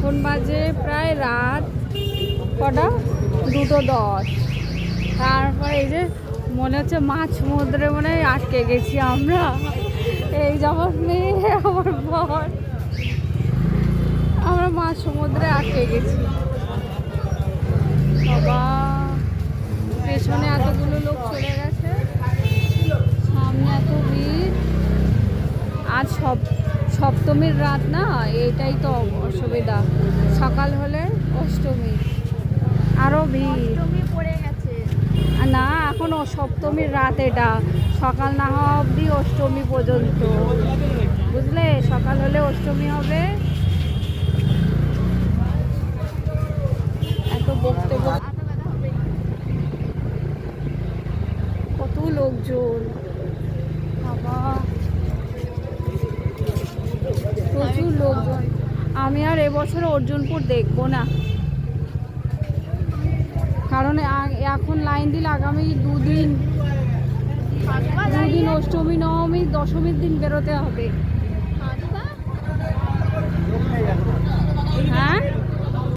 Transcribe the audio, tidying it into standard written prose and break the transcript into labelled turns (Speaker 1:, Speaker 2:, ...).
Speaker 1: এখন বাজে প্রায় রাত কটা 2:10। তারপরে এই যে মনে হচ্ছে মাছ সমুদ্রে মনে হয় আটকে গেছি আমরা। এই যেমন মেয়ে আমার বর, আমরা মাছ সমুদ্রে আটকে গেছি। বাবা, পেছনে এতগুলো লোক চলে গেছে, সামনে এত ভিড়। আজ সপ্তমীর রাত না, এইটাই তো অসুবিধা। সকাল হলে অষ্টমী, আরো ভিড়
Speaker 2: পড়ে গেছে
Speaker 1: না। এখন সপ্তমীর রাত, এটা সকাল না হওয়া অবধি অষ্টমী পর্যন্ত, বুঝলে? সকাল হলে অষ্টমী হবে। এত বকতে কত লোকজন, বাবা প্রচুর লোকজন। আমি আর এবছর অর্জুনপুর দেখবো না, কারণ এখন লাইন দিলে আগামী দুদিন অষ্টমী নবমী দশমীর দিন বেরোতে হবে।